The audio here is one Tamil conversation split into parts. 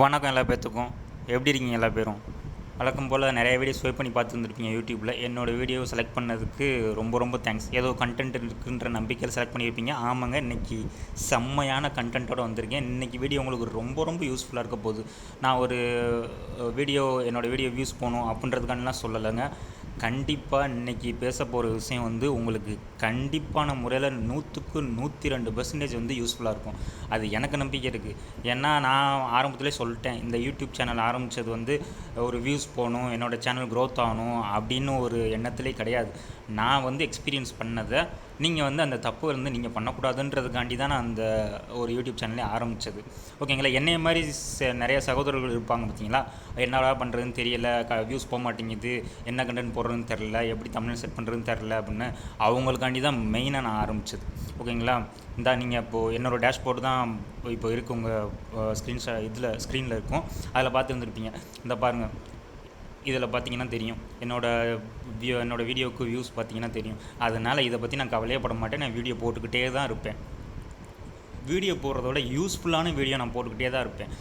வணக்கம் எல்லா பேர்த்துக்கும். எப்படி இருக்கீங்க எல்லா பேரும்? வழக்கம் போல் நிறைய வீடியோ ஸ்வைப் பண்ணி பார்த்துருந்துருப்பீங்க யூடியூப்பில். என்னோடய வீடியோ செலக்ட் பண்ணதுக்கு ரொம்ப ரொம்ப தேங்க்ஸ். ஏதோ கண்டென்ட் இருக்குன்ற நம்பிக்கையில் செலக்ட் பண்ணியிருப்பீங்க. ஆமாங்க, இன்றைக்கி செம்மையான கண்டென்ட்டோடு வந்திருக்கேன். இன்றைக்கி வீடியோ உங்களுக்கு ரொம்ப ரொம்ப யூஸ்ஃபுல்லாக இருக்க போகுது. நான் ஒரு என்னோடய வீடியோ வியூஸ் போகணும் அப்படின்றதுக்கானலாம் சொல்லலைங்க. கண்டிப்பாக இன்றைக்கி பேச போகிற விஷயம் உங்களுக்கு கண்டிப்பான முறையில் 100% யூஸ்ஃபுல்லாக இருக்கும். அது எனக்கு நம்பிக்கை இருக்குது. ஏன்னா நான் ஆரம்பத்திலே சொல்லிட்டேன், இந்த யூடியூப் சேனல் ஆரம்பித்தது ஒரு வியூஸ் போகணும், என்னோடய சேனல் க்ரோத் ஆகணும் அப்படின்னு ஒரு எண்ணத்திலே கிடையாது. நான் எக்ஸ்பீரியன்ஸ் பண்ணதை நீங்கள் அந்த தப்பு நீங்கள் பண்ணக்கூடாதுன்றதுக்காண்டி தான் நான் அந்த ஒரு யூடியூப் சேனலே ஆரம்பித்தது. ஓகேங்களா? என்னைய மாதிரி நிறைய சகோதரர்கள் இருப்பாங்க பார்த்தீங்களா, என்னடா பண்ணுறதுன்னு தெரியல, வியூஸ் போக மாட்டேங்குது, என்ன கண்டென்ட் போடுறதுன்னு தெரில, எப்படி தமிழ் செட் பண்ணுறதுன்னு தெரில அப்படின்னு அவங்களுக்காண்டி தான் மெயினாக நான் ஆரம்பித்தது. ஓகேங்களா? நீங்கள் இப்போது என்னோடய டேஷ்போர்டு தான் இப்போ இருக்குது உங்கள் ஸ்க்ரீனில் இருக்கும். அதில் பார்த்து வந்துருப்பீங்க. இந்த பாருங்கள், இதில் பார்த்தீங்கன்னா தெரியும், என்னோடய வீடியோவுக்கு வியூஸ் பார்த்தீங்கன்னா தெரியும். அதனால் இதை பற்றி நான் கவலையே பட மாட்டேன். நான் வீடியோ போட்டுக்கிட்டே தான் இருப்பேன். வீடியோ போடுறதோட யூஸ்ஃபுல்லான வீடியோ நான் போட்டுக்கிட்டே தான் இருப்பேன்.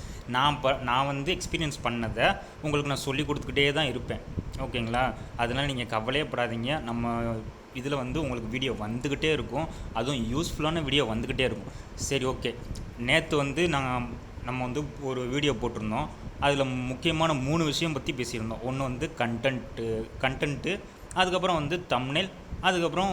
நான் எக்ஸ்பீரியன்ஸ் பண்ணதை உங்களுக்கு நான் சொல்லி கொடுத்துக்கிட்டே தான் இருப்பேன். ஓகேங்களா? அதனால் நீங்கள் கவலையே படாதீங்க. நம்ம இதில் உங்களுக்கு வீடியோ வந்துக்கிட்டே இருக்கும். அதுவும் யூஸ்ஃபுல்லான வீடியோ வந்துக்கிட்டே இருக்கும். சரி, ஓகே. நேற்று நம்ம ஒரு வீடியோ போட்டிருந்தோம். அதில் முக்கியமான 3 விஷயம் பற்றி பேசியிருந்தோம். ஒன்று கண்டென்ட்டு, அதுக்கப்புறம் தம்ப்நெயில், அதுக்கப்புறம்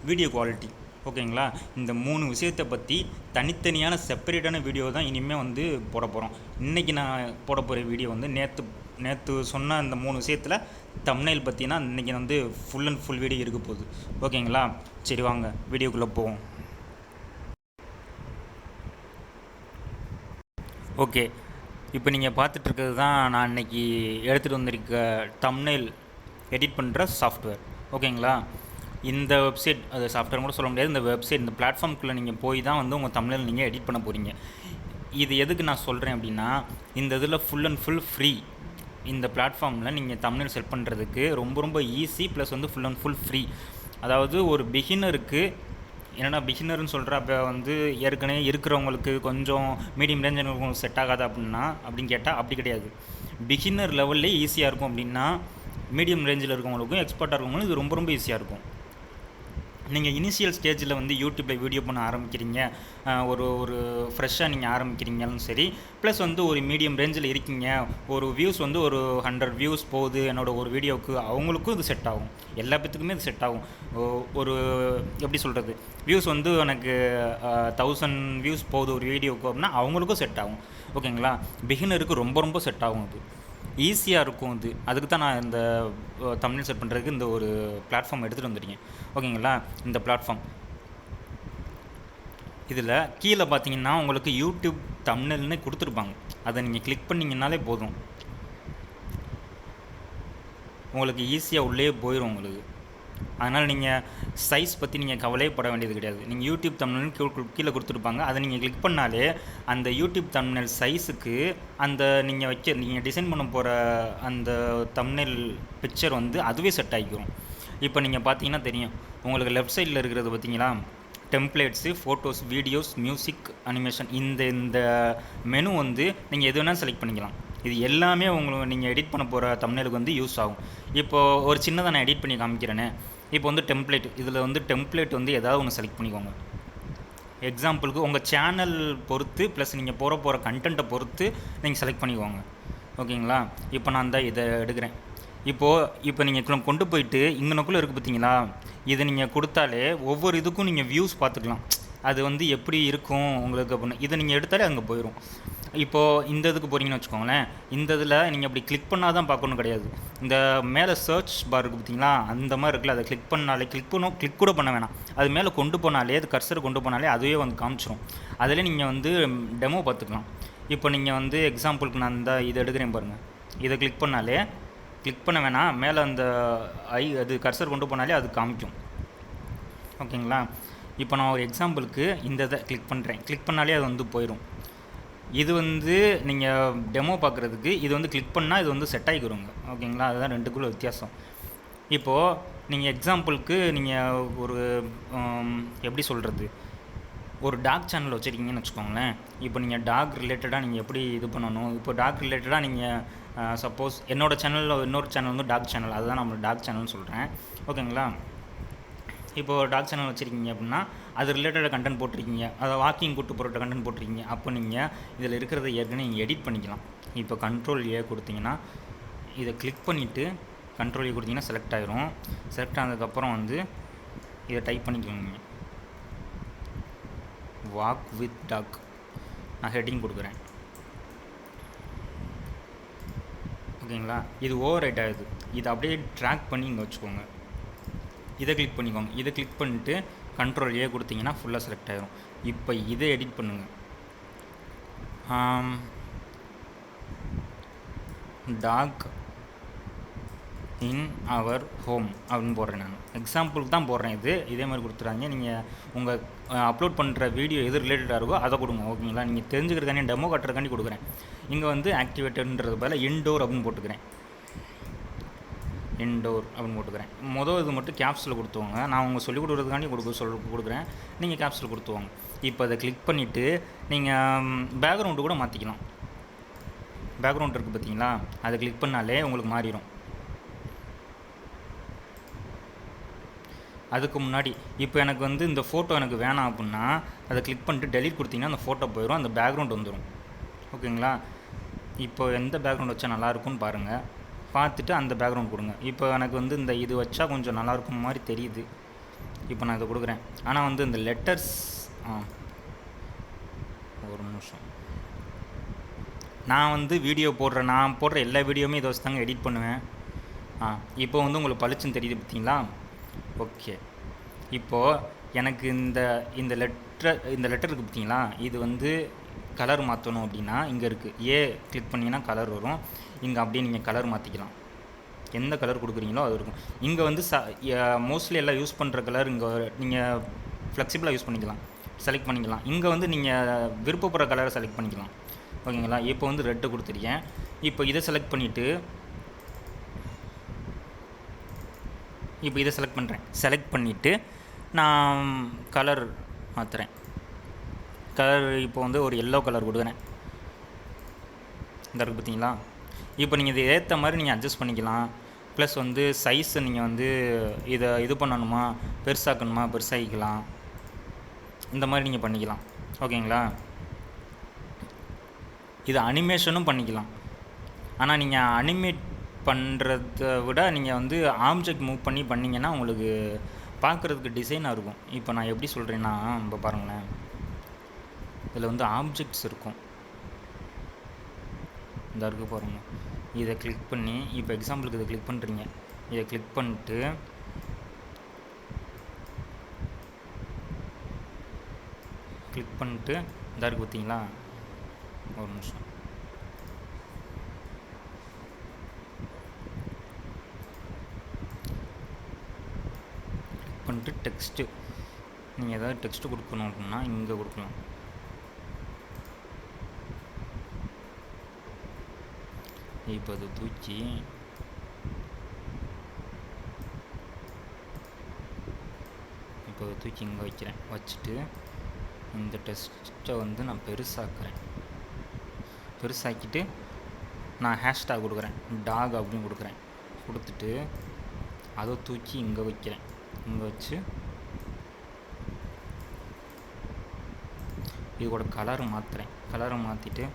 வீடியோ குவாலிட்டி. ஓகேங்களா? இந்த 3 விஷயத்தை பற்றி தனித்தனியான செப்பரேட்டான வீடியோ தான் இனிமேல் போட போகிறோம். இன்றைக்கி நான் போட போகிற வீடியோ நேற்று சொன்ன இந்த 3 விஷயத்தில் தம்ப்நெயில் பற்றினா இன்றைக்கி ஃபுல் அண்ட் ஃபுல் வீடியோ இருக்க போகுது. ஓகேங்களா? சரி, வாங்க வீடியோக்குள்ளே போவோம். ஓகே, இப்போ நீங்கள் பார்த்துட்ருக்கிறது தான் நான் இன்றைக்கி எடுத்துகிட்டு வந்திருக்க தம்ப்நெயில் எடிட் பண்ணுற சாஃப்ட்வேர். ஓகேங்களா? இந்த வெப்சைட், அது சாஃப்ட்வேர் கூட சொல்ல முடியாது, இந்த வெப்சைட், இந்த பிளாட்ஃபார்முக்குள்ளே நீங்கள் போய் தான் உங்கள் தம்ப்நெயில் நீங்கள் எடிட் பண்ண போகிறீங்க. இது எதுக்கு நான் சொல்கிறேன் அப்படின்னா, இந்த இதில் ஃபுல் அண்ட் ஃபுல் ஃப்ரீ. இந்த பிளாட்ஃபார்மில் நீங்கள் தம்ப்நெயில் செட் பண்ணுறதுக்கு ரொம்ப ரொம்ப easy, plus full and full free. அதாவது ஒரு பிகினருக்கு, என்னென்னா பிகினர்னு சொல்கிற அப்போ ஏற்கனவே இருக்கிறவங்களுக்கு கொஞ்சம் மீடியம் ரேஞ்ச் எனக்கு செட் ஆகாது அப்படின்னு கேட்டால் அப்படி கிடையாது. பிகினர் லெவல்லே ஈஸியாக இருக்கும் அப்படின்னா, மீடியம் ரேஞ்சில் இருக்கவங்களுக்கும் எக்ஸ்பர்ட்டாக இருக்கவங்களுக்கும் இது ரொம்ப ரொம்ப ஈஸியாக இருக்கும். நீங்கள் இனிஷியல் ஸ்டேஜில் யூடியூப்பில் வீடியோ பண்ண ஆரம்பிக்கிறீங்க, ஒரு ஃப்ரெஷ்ஷாக நீங்கள் ஆரம்பிக்கிறீங்களும் சரி, ப்ளஸ் ஒரு மீடியம் ரேஞ்சில் இருக்கீங்க, ஒரு வியூஸ் ஒரு 100 வியூஸ் போகுது என்னோடய ஒரு வீடியோவுக்கு, அவங்களுக்கும் இது செட் ஆகும். எல்லா பேத்துக்குமே இது செட் ஆகும். ஒரு எப்படி சொல்கிறது, வியூஸ் எனக்கு 1000 வியூஸ் போகுது ஒரு வீடியோவுக்கு அப்படின்னா அவங்களுக்கும் செட் ஆகும். ஓகேங்களா? பிகினருக்கு ரொம்ப ரொம்ப செட் ஆகும். அது ஈஸியாக இருக்கும். அதுக்கு தான் நான் இந்த தம்ப்நெயில் செட் பண்ணுறதுக்கு இந்த ஒரு பிளாட்ஃபார்ம் எடுத்துகிட்டு வந்துருக்கேன். ஓகேங்களா? இந்த பிளாட்ஃபார்ம் இதில் கீழே பார்த்தீங்கன்னா உங்களுக்கு யூடியூப் தம்ப்நெயில்னு கொடுத்துருப்பாங்க. அதை நீங்கள் கிளிக் பண்ணிங்கனாலே போதும், உங்களுக்கு ஈஸியாக உள்ளே போயிடும் உங்களுக்கு. அதனால் நீங்கள் சைஸ் பற்றி நீங்கள் கவலைப்பட வேண்டியது கிடையாது. நீங்கள் யூடியூப் தம்ப்நெயில் கீழே கொடுத்துருப்பாங்க, அதை நீங்கள் கிளிக் பண்ணாலே அந்த யூடியூப் தம்ப்நெயில் சைஸுக்கு நீங்கள் டிசைன் பண்ண போகிற அந்த தம்ப்நெயில் பிக்சர் அதுவே செட் ஆகிக்கும். இப்போ நீங்கள் பார்த்தீங்கன்னா தெரியும், உங்களுக்கு லெஃப்ட் சைடில் இருக்கிறது பார்த்தீங்களா, templates, photos, videos, music, animation, இந்த மெனு நீங்கள் எது வேணாலும் செலக்ட் பண்ணிக்கலாம். இது எல்லாமே நீங்கள் எடிட் பண்ண போகிற தம்ப்நெயிலுக்கு யூஸ் ஆகும். இப்போது ஒரு சின்னதாக நான் எடிட் பண்ணி காமிக்கிறேனே. இப்போ டெம்ப்ளேட், இதில் டெம்ப்ளேட் ஏதாவது ஒன்று செலக்ட் பண்ணிக்கோங்க. எக்ஸாம்பிளுக்கு உங்கள் சேனல் பொறுத்து, ப்ளஸ் நீங்கள் போகிற கண்டென்ட்டை பொறுத்து நீங்கள் செலக்ட் பண்ணிக்கோங்க. ஓகேங்களா? இப்போ நான் இதை எடுக்கிறேன். இப்போ நீங்கள் கொண்டு போயிட்டு இங்கனக்குள்ளே இருக்குது பார்த்தீங்களா, இதை நீங்கள் கொடுத்தாலே ஒவ்வொரு இதுக்கும் நீங்கள் வியூஸ் பார்த்துக்கலாம். அது எப்படி இருக்கும் உங்களுக்கு அப்படின்னு. இதை நீங்கள் எடுத்தாலே அங்கே போயிடும். இப்போது இந்த இதுக்கு போகிறீங்கன்னு வச்சுக்கோங்களேன், இந்த இதில் நீங்கள் அப்படி கிளிக் பண்ணால் தான் பார்க்கணும் கிடையாது. இந்த மேலே சர்ச் பார் இருக்குது பார்த்தீங்களா, அந்த மாதிரி இருக்குல்ல, அதை கிளிக் பண்ணாலே, கிளிக் கூட பண்ண வேணாம், அது மேலே கொண்டு போனாலே, அது கர்சர் கொண்டு போனாலே அதுவே காமிச்சிடும். அதில் நீங்கள் டெமோ பார்த்துக்கலாம். இப்போ நீங்கள் எக்ஸாம்பிளுக்கு நான் இதை எடுக்கிறேன் பாருங்கள். இதை கிளிக் பண்ணாலே, கிளிக் பண்ண வேணாம், மேலே அந்த அது கர்சர் கொண்டு போனாலே அது காமிக்கும். ஓகேங்களா? இப்போ நான் ஒரு எக்ஸாம்பிளுக்கு இந்த இதை கிளிக் பண்ணுறேன். கிளிக் பண்ணாலே அது போயிடும். இது நீங்கள் டெமோ பார்க்குறதுக்கு இது கிளிக் பண்ணால் இது செட் ஆகிக்கிறோங்க. ஓகேங்களா? அதுதான் ரெண்டுக்குள்ள வித்தியாசம். இப்போது நீங்கள் எக்ஸாம்பிளுக்கு நீங்கள் ஒரு எப்படி சொல்கிறது, ஒரு டாக் சேனல் வச்சுருக்கீங்கன்னு வச்சுக்கோங்களேன். இப்போ நீங்கள் டாக் ரிலேட்டடாக நீங்கள் எப்படி இது பண்ணணும், இப்போ டாக் ரிலேட்டடாக நீங்கள் சப்போஸ் என்னோடய சேனலில் இன்னொரு சேனல் வந்து டாக் சேனல், அதுதான் நம்ம டாக் சேனல்னு சொல்கிறேன், ஓகேங்களா. இப்போது டாக் சேனல் வச்சுருக்கீங்க அப்படின்னா அது ரிலேட்டடாக கண்டென்ட் போட்டிருக்கீங்க, அதை வாக்கிங் கூட்டு போகிற கண்டென்ட் போட்டிருக்கீங்க. அப்போ நீங்கள் இதில் இருக்கிறத ஏற்கனவே நீங்கள் எடிட் பண்ணிக்கலாம். இப்போ Ctrl+A கொடுத்தீங்கன்னா இதை கிளிக் பண்ணிவிட்டு Ctrl+A கொடுத்தீங்கன்னா செலக்ட் ஆகிரும். செலக்ட் ஆனதுக்கப்புறம் வந்து இதை டைப் பண்ணிக்கோங்க, வாக் வித் டாக். நான் ஹெட்டிங் கொடுக்குறேன், ஓகேங்களா. இது ஓவர் ரைட் ஆகுது, இதை அப்படியே ட்ராக் பண்ணி இங்கே வச்சுக்கோங்க. இதை கிளிக் பண்ணிக்கோங்க. இதை கிளிக் பண்ணிவிட்டு Ctrl+A கொடுத்தீங்கன்னா ஃபுல்லாக செலக்ட் ஆகிரும். இப்போ இதை எடிட் பண்ணுங்கள். டாக் இன் அவர் ஹோம் அப்படின்னு போடுறேன். நான் எக்ஸாம்பிளுக்கு தான் போடுறேன். இதே மாதிரி கொடுத்துறாங்க. நீங்கள் உங்கள் அப்லோட் பண்ணுற வீடியோ எது ரிலேட்டடாக இருக்கோ அதை கொடுங்க, ஓகேங்களா. நீங்கள் தெரிஞ்சுக்கிறதுக்காண்டி டெமோ கட்டுறதுக்காண்டி கொடுக்குறேன். இங்கே வந்து ஆக்டிவேட்டட்ன்றது பதில் இன்டோர் அப்படின்னு போட்டுக்கிறேன். இன்டோர் அப்படின்னு போட்டுக்கிறேன். இது மட்டும் கேப்ஸில் கொடுத்துவாங்க. நான் உங்கள் சொல்லிக் கொடுக்குறதுக்காண்டி கொடுக்குறேன். நீங்கள் கேப்ஸில் கொடுத்துவாங்க. இப்போ அதை கிளிக் பண்ணிவிட்டு நீங்கள் பேக்ரவுண்டு கூட மாற்றிக்கலாம். பேக்ரவுண்ட் இருக்குது பார்த்தீங்களா, அதை கிளிக் பண்ணாலே உங்களுக்கு மாறிடும். அதுக்கு முன்னாடி இப்போ எனக்கு வந்து இந்த ஃபோட்டோ எனக்கு வேணாம் அப்படின்னா அதை கிளிக் பண்ணிட்டு டெலீட் கொடுத்தீங்கன்னா அந்த ஃபோட்டோ போயிடும், அந்த பேக்ரவுண்ட் வந்துடும், ஓகேங்களா. இப்போ எந்த பேக்ரவுண்ட் வச்சா நல்லாயிருக்கும்னு பாருங்கள், பார்த்துட்டு அந்த பேக்ரவுண்ட் கொடுங்க. இப்போ எனக்கு வந்து இந்த இது வச்சா கொஞ்சம் நல்லாயிருக்கும் மாதிரி தெரியுது. இப்போ நான் இதை கொடுக்குறேன். ஆனால் வந்து இந்த லெட்டர்ஸ் ஒரு நிமிஷம், நான் வந்து வீடியோ நான் போடுற எல்லா வீடியோவுமே இதை வச்சு தாங்க எடிட் பண்ணுவேன். இப்போ வந்து உங்களுக்கு பளிச்சுன்னு தெரியுது பார்த்தீங்களா. ஓகே, இப்போது எனக்கு இந்த லெட்டர் இருக்குது பார்த்தீங்களா, இது வந்து கலர் மாற்றணும் அப்படின்னா இங்கே இருக்குது, ஏ கிளிக் பண்ணிங்கன்னா கலர் வரும். இங்கே அப்படியே நீங்கள் கலர் மாற்றிக்கலாம், எந்த கலர் கொடுக்குறீங்களோ அது இருக்கும். இங்கே வந்து மோஸ்ட்லி எல்லாம் யூஸ் பண்ணுற கலர் இங்கே நீங்கள் ஃப்ளெக்சிபிளாக யூஸ் பண்ணிக்கலாம், செலக்ட் பண்ணிக்கலாம். இங்கே வந்து நீங்கள் விருப்பப்படுற கலரை செலக்ட் பண்ணிக்கலாம், ஓகேங்களா. இப்போ வந்து ரெட்டு கொடுத்துருக்கேன். இப்போ இதை செலக்ட் பண்ணிவிட்டு இதை செலக்ட் பண்ணிவிட்டு நான் கலர் மாற்றுறேன். கலர் இப்போ வந்து ஒரு எல்லோ கலர் கொடுக்குறேன். இந்த இருக்குது பார்த்தீங்களா. இப்போ நீங்கள் இதை ஏற்ற மாதிரி நீங்கள் அட்ஜஸ்ட் பண்ணிக்கலாம். ப்ளஸ் வந்து சைஸை நீங்கள் வந்து இதை இது பண்ணணுமா, பெருசாக்கிக்கலாம், இந்த மாதிரி நீங்கள் பண்ணிக்கலாம், ஓகேங்களா. இது அனிமேஷனும் பண்ணிக்கலாம். ஆனால் நீங்கள் அனிமேட் பண்ணுறத விட நீங்கள் வந்து ஆப்ஜெக்ட் மூவ் பண்ணிங்கன்னா உங்களுக்கு பார்க்குறதுக்கு டிசைனாக இருக்கும். இப்போ நான் எப்படி சொல்கிறேன்னா, இப்போ பாருங்களேன், இதில் வந்து ஆப்ஜெக்ட்ஸ் இருக்கும், இந்த இருக்குது பாருங்கள். இதை கிளிக் பண்ணி, இப்போ எக்ஸாம்பிளுக்கு இதை கிளிக் பண்ணுறீங்க. இதை கிளிக் பண்ணிட்டு இந்த இருக்குது பார்த்தீங்களா, ஒரு நிமிஷம், பண்ணிட்டு டெக்ஸ்ட்டு, நீங்கள் ஏதாவது டெக்ஸ்ட்டு கொடுக்கணும் அப்படின்னா இங்கே கொடுக்கலாம். இப்போ அதை தூக்கி இங்கே வைக்கிறேன். வச்சுட்டு இந்த டெக்ஸ்ட்டை வந்து நான் பெருசாக்கிட்டு நான் ஹேஷ்டாக் கொடுக்குறேன், டாக் அப்படின்னு கொடுத்துட்டு அதை தூக்கி இங்கே வைக்கிறேன். இங்கே வச்சு இதோட கலரை மாற்றிட்டு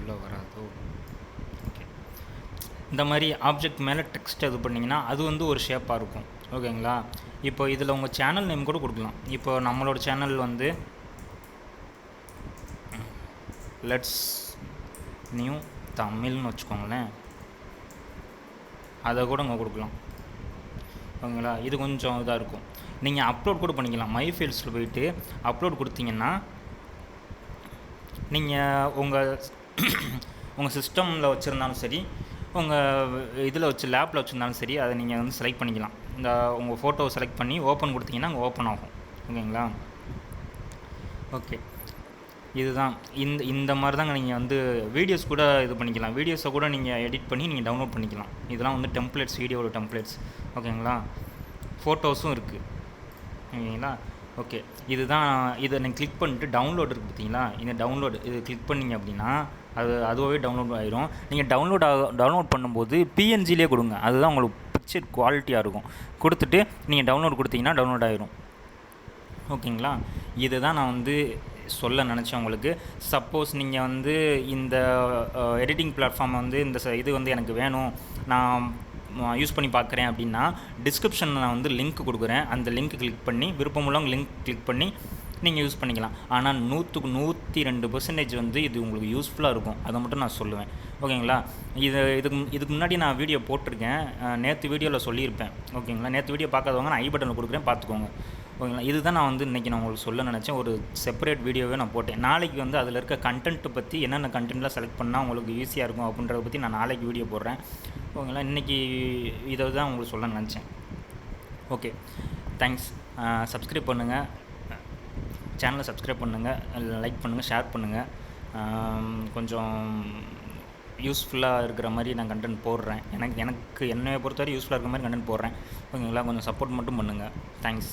உள்ளே வராதோ. ஓகே, இந்த மாதிரி ஆப்ஜெக்ட் மேலே டெக்ஸ்ட் இது பண்ணிங்கன்னா அது வந்து ஒரு ஷேப்பாக இருக்கும், ஓகேங்களா. இப்போ இதில் உங்கள் சேனல் நேம் கூட கொடுக்கலாம். இப்போ நம்மளோட சேனல் வந்து லெட்ஸ் நியூ தமிழ்னு வச்சுக்கோங்களேன், அதை கூட இங்கே கொடுக்கலாம், ஓகேங்களா. இது கொஞ்சம் இதாக இருக்கும். நீங்கள் அப்லோட் கூட பண்ணிக்கலாம். மை ஃபைல்ஸில் போயிட்டு அப்லோட் கொடுத்தீங்கன்னா நீங்கள் உங்கள் சிஸ்டமில் வச்சுருந்தாலும் சரி, உங்கள் இதில் வச்சு லேப்பில் வச்சுருந்தாலும் சரி, அதை நீங்கள் வந்து செலக்ட் பண்ணிக்கலாம். இந்த உங்கள் ஃபோட்டோவை செலக்ட் பண்ணி ஓப்பன் கொடுத்தீங்கன்னா அங்கே ஓப்பன் ஆகும். ஓகேங்களா? ஓகே, இதுதான் இந்த மாதிரி தாங்க. நீங்கள் வந்து வீடியோஸ் கூட இது பண்ணிக்கலாம். வீடியோஸை கூட நீங்கள் எடிட் பண்ணி நீங்கள் டவுன்லோட் பண்ணிக்கலாம். இதெல்லாம் வந்து டெம்ப்ளேட்ஸ், வீடியோட டெம்ப்ளேட்ஸ். ஓகேங்களா? ஃபோட்டோஸும் இருக்குது. ஓகேங்களா? ஓகே, இதுதான். இதை நீங்கள் கிளிக் பண்ணிட்டு டவுன்லோட் இருக்குது பார்த்தீங்களா? இந்த டவுன்லோடு இது கிளிக் பண்ணிங்க அப்படின்னா அதுவாகவே டவுன்லோட் ஆகிரும். நீங்கள் டவுன்லோட் பண்ணும்போது பிஎன்ஜிலே கொடுங்க. அதுதான் உங்களுக்கு பிக்சர் குவாலிட்டியாக இருக்கும். கொடுத்துட்டு நீங்கள் டவுன்லோட் கொடுத்தீங்கன்னா டவுன்லோட் ஆகிரும். ஓகேங்களா? இதுதான் நான் வந்து சொல்ல நினச்சேன் உங்களுக்கு. சப்போஸ் நீங்கள் வந்து இந்த எடிட்டிங் பிளாட்ஃபார்ம் வந்து இது வந்து எனக்கு வேணும், நான் யூஸ் பண்ணி பார்க்குறேன் அப்படின்னா, டிஸ்கிரிப்ஷனில் நான் வந்து லிங்க் கொடுக்குறேன். அந்த லிங்க் கிளிக் பண்ணி, விருப்பமுள்ளவங்க லிங்க் கிளிக் பண்ணி நீங்கள் யூஸ் பண்ணிக்கலாம். ஆனால் 102% வந்து இது உங்களுக்கு யூஸ்ஃபுல்லாக இருக்கும். அதை மட்டும் நான் சொல்லுவேன். ஓகேங்களா? இதுக்கு முன்னாடி நான் வீடியோ போட்டிருக்கேன். நேற்று வீடியோவில் சொல்லியிருப்பேன். ஓகேங்களா? நேற்று வீடியோ பார்க்காதவங்க நான் ஐ பட்டனில் கொடுக்குறேன், பார்த்துக்கோங்க. ஓகேங்களா? இதுதான் நான் வந்து இன்றைக்கி நான் உங்களுக்கு சொல்ல நினச்சேன். ஒரு செப்பரேட் வீடியோவே நான் போட்டேன். நாளைக்கு வந்து அதில் இருக்க கண்டென்ட்டை பற்றி, என்னென்ன கண்டென்ட்லாம் செலக்ட் பண்ணால் உங்களுக்கு ஈஸியாக இருக்கும் அப்படின்றத பற்றி நான் நாளைக்கு வீடியோ போடுறேன். ஓகேங்களா? இன்றைக்கி இதை தான் உங்களுக்கு சொல்ல நினச்சேன். Okay, thanks. சப்ஸ்கிரைப் பண்ணுங்கள், சேனலை சப்ஸ்கிரைப் பண்ணுங்கள், லைக் பண்ணுங்கள், ஷேர் பண்ணுங்கள். கொஞ்சம் யூஸ்ஃபுல்லாக இருக்கிற மாதிரி நான் கண்டென்ட் போடுறேன். என்னையை பொறுத்தவரை யூஸ்ஃபுல்லாக இருக்கிற மாதிரி கண்டென்ட் போடுறேன். ஓகேங்களா? கொஞ்சம் சப்போர்ட் மட்டும் பண்ணுங்கள். தேங்க்ஸ்.